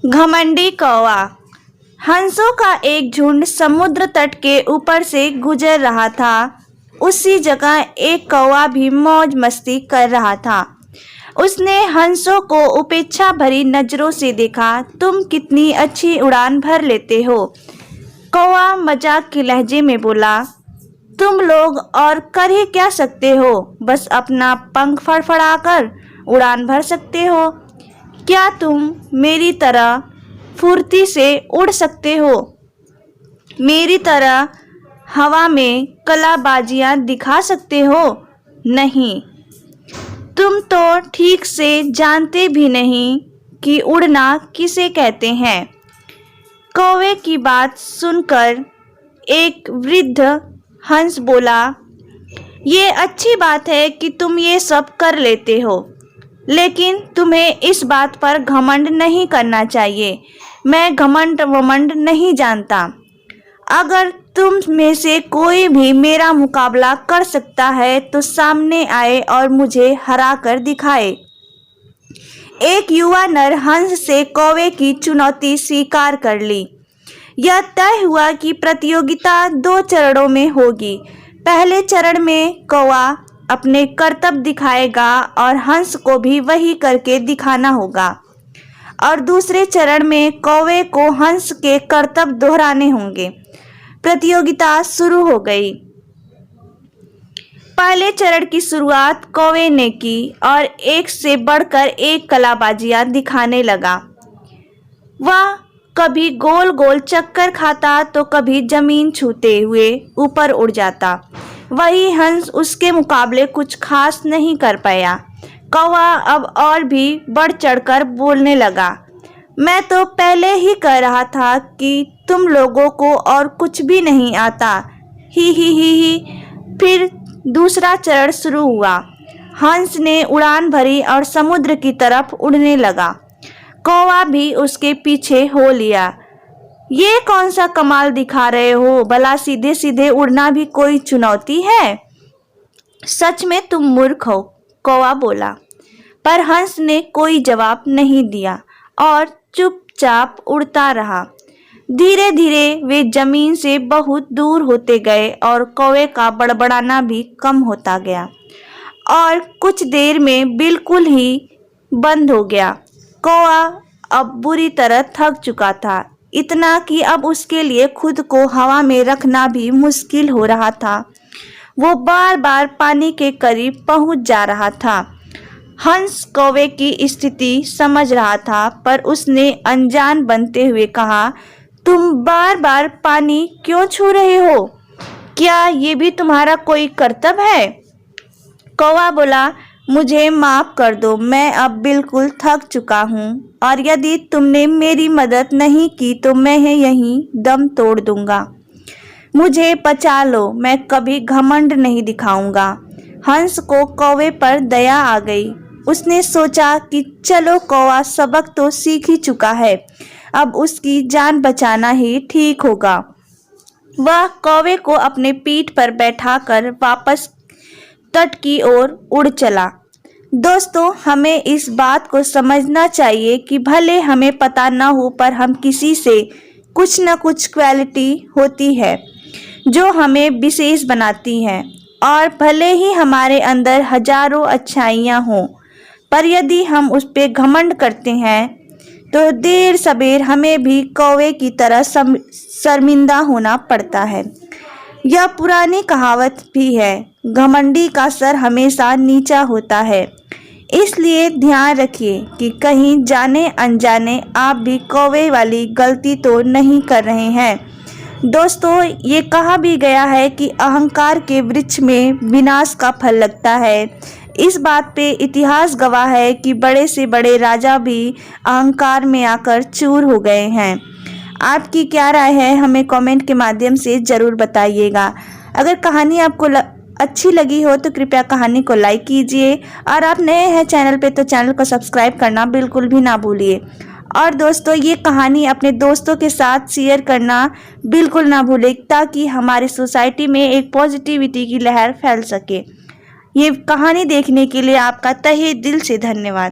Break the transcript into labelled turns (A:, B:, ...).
A: घमंडी कौवा। हंसों का एक झुंड समुद्र तट के ऊपर से गुजर रहा था। उसी जगह एक कौवा भी मौज मस्ती कर रहा था। उसने हंसों को उपेक्षा भरी नजरों से देखा। तुम कितनी अच्छी उड़ान भर लेते हो, कौवा मजाक के लहजे में बोला। तुम लोग और कर ही क्या सकते हो, बस अपना पंख फड़फड़ाकर उड़ान भर सकते हो। क्या तुम मेरी तरह फुर्ती से उड़ सकते हो, मेरी तरह हवा में कलाबाजियां दिखा सकते हो? नहीं, तुम तो ठीक से जानते भी नहीं कि उड़ना किसे कहते हैं। कौवे की बात सुनकर एक वृद्ध हंस बोला, ये अच्छी बात है कि तुम ये सब कर लेते हो, लेकिन तुम्हें इस बात पर घमंड नहीं करना चाहिए। मैं घमंड वमंड नहीं जानता। अगर तुम में से कोई भी मेरा मुकाबला कर सकता है तो सामने आए और मुझे हरा कर दिखाए। एक युवा नर हंस से कौवे की चुनौती स्वीकार कर ली। यह तय हुआ कि प्रतियोगिता 2 चरणों में होगी। पहले चरण में कौवा अपने करतब दिखाएगा और हंस को भी वही करके दिखाना होगा, और दूसरे चरण में कौवे को हंस के करतब दोहराने होंगे। प्रतियोगिता शुरू हो गई। पहले चरण की शुरुआत कौवे ने की और एक से बढ़कर एक कलाबाजियां दिखाने लगा। वह कभी गोल गोल चक्कर खाता तो कभी जमीन छूते हुए ऊपर उड़ जाता। वही हंस उसके मुकाबले कुछ खास नहीं कर पाया। कौवा अब और भी बढ़ चढ़कर बोलने लगा, मैं तो पहले ही कह रहा था कि तुम लोगों को और कुछ भी नहीं आता। ही। फिर दूसरा चरण शुरू हुआ। हंस ने उड़ान भरी और समुद्र की तरफ उड़ने लगा। कौवा भी उसके पीछे हो लिया। ये कौन सा कमाल दिखा रहे हो, भला सीधे सीधे उड़ना भी कोई चुनौती है? सच में तुम मूर्ख हो, कौवा बोला। पर हंस ने कोई जवाब नहीं दिया और चुपचाप उड़ता रहा। धीरे धीरे वे जमीन से बहुत दूर होते गए और कौवे का बड़बड़ाना भी कम होता गया और कुछ देर में बिल्कुल ही बंद हो गया। कौवा अब बुरी तरह थक चुका था, इतना कि अब उसके लिए खुद को हवा में रखना भी मुश्किल हो रहा था। वो बार बार पानी के करीब पहुंच जा रहा था। हंस कौवे की स्थिति समझ रहा था, पर उसने अनजान बनते हुए कहा, तुम बार बार पानी क्यों छू रहे हो? क्या ये भी तुम्हारा कोई कर्तव्य है? कौवा बोला, मुझे माफ कर दो, मैं अब बिल्कुल थक चुका हूँ और यदि तुमने मेरी मदद नहीं की तो मैं यहीं दम तोड़ दूंगा। मुझे बचा लो, मैं कभी घमंड नहीं दिखाऊंगा। हंस को कौवे पर दया आ गई। उसने सोचा कि चलो, कौवा सबक तो सीख ही चुका है, अब उसकी जान बचाना ही ठीक होगा। वह कौवे को अपने पीठ पर बैठाकर वापस तट की ओर उड़ चला। दोस्तों, हमें इस बात को समझना चाहिए कि भले हमें पता न हो, पर हम किसी से कुछ न कुछ क्वालिटी होती है जो हमें विशेष बनाती है, और भले ही हमारे अंदर हजारों अच्छाइयाँ हों, पर यदि हम उस पर घमंड करते हैं तो देर सबेर हमें भी कौवे की तरह शर्मिंदा होना पड़ता है। यह पुरानी कहावत भी है, घमंडी का सर हमेशा नीचा होता है। इसलिए ध्यान रखिए कि कहीं जाने अनजाने आप भी कौवे वाली गलती तो नहीं कर रहे हैं। दोस्तों, ये कहा भी गया है कि अहंकार के वृक्ष में विनाश का फल लगता है। इस बात पे इतिहास गवाह है कि बड़े से बड़े राजा भी अहंकार में आकर चूर हो गए हैं। आपकी क्या राय है, हमें कमेंट के माध्यम से ज़रूर बताइएगा। अगर कहानी आपको अच्छी लगी हो तो कृपया कहानी को लाइक कीजिए, और आप नए हैं चैनल पे तो चैनल को सब्सक्राइब करना बिल्कुल भी ना भूलिए। और दोस्तों, ये कहानी अपने दोस्तों के साथ शेयर करना बिल्कुल ना भूलें, ताकि हमारी सोसाइटी में एक पॉजिटिविटी की लहर फैल सके। ये कहानी देखने के लिए आपका तहे दिल से धन्यवाद।